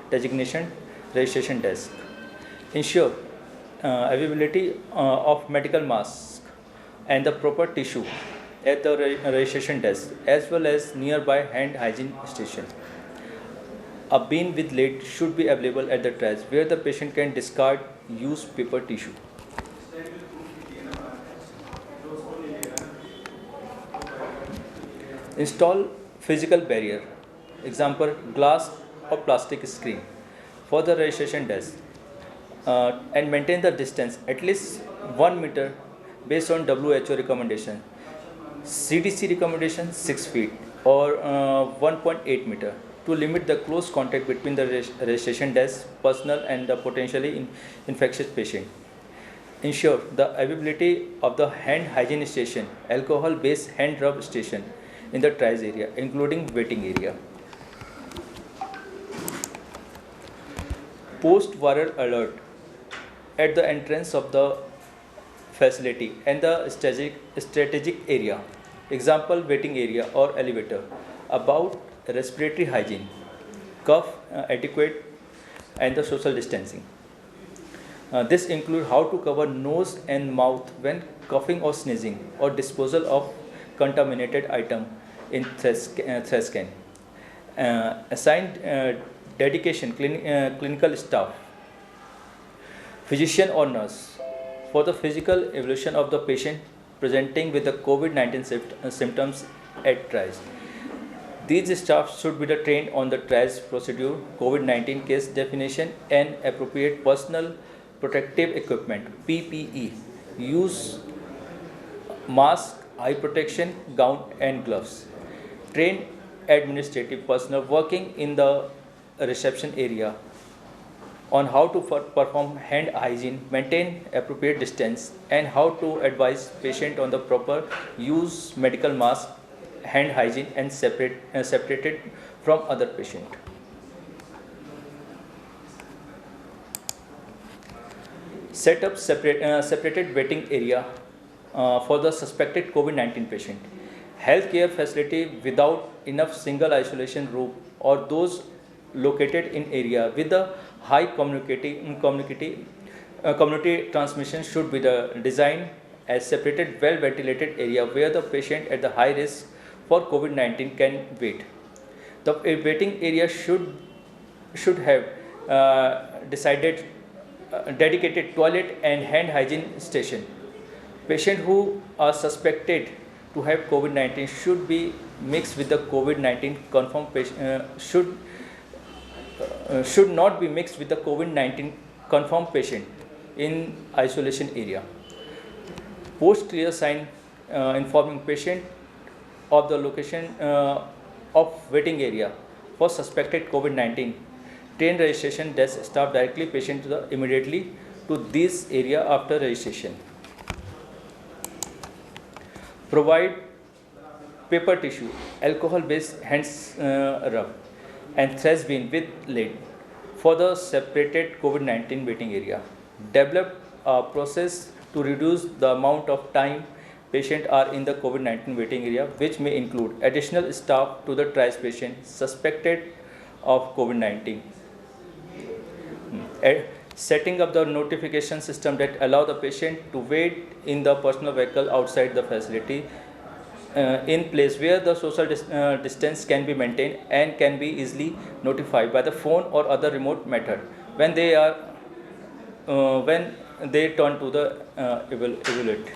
designation registration desk. Ensure availability of medical masks and the proper tissue at the registration desk as well as nearby hand hygiene station. A bin with lid should be available at the triage where the patient can discard used paper tissue. Install physical barrier, example glass or plastic screen for the registration desk and maintain the distance at least 1 meter based on WHO recommendation. CDC recommendation 6 feet or 1.8 meter to limit the close contact between the registration desk personnel and the potentially infectious patient. Ensure the availability of the hand hygiene station, alcohol-based hand rub station in the triage area, including waiting area. Post viral alert at the entrance of the facility and the strategic area, example waiting area or elevator, about respiratory hygiene, cough etiquette and the social distancing. This includes how to cover nose and mouth when coughing or sneezing, or disposal of contaminated item in trash can. Assigned dedication clinical staff, physician or nurse, for the physical evaluation of the patient presenting with the COVID-19 symptoms at triage. These staff should be trained on the triage procedure, COVID-19 case definition and appropriate personal protective equipment PPE, use mask, eye protection, gown and gloves. Trained administrative personnel working in the reception area on how to perform hand hygiene, maintain appropriate distance and how to advise patient on the proper use medical mask, hand hygiene and separated from other patient. Set up separated waiting area for the suspected COVID-19 patient. Healthcare facility without enough single isolation room or those located in area with a high community transmission should be designed as separated, well ventilated area where the patient at the high risk for COVID-19 can wait. The waiting area should have dedicated toilet and hand hygiene station. Patients who are suspected to have COVID-19 should be mixed with the COVID-19 confirmed patient, should not be mixed with the COVID-19 confirmed patient in isolation area. Post clear sign informing patient of the location of waiting area for suspected COVID-19. Train registration desk staff directly patient immediately to this area after registration. Provide paper tissue, alcohol-based hands rub and trash bin with lid for the separated COVID-19 waiting area. Develop a process to reduce the amount of time patients are in the COVID-19 waiting area, which may include additional staff to the triage patient suspected of COVID-19. Setting up the notification system that allow the patient to wait in the personal vehicle outside the facility in place where the social distance can be maintained and can be easily notified by the phone or other remote method when they turn to the evaluate.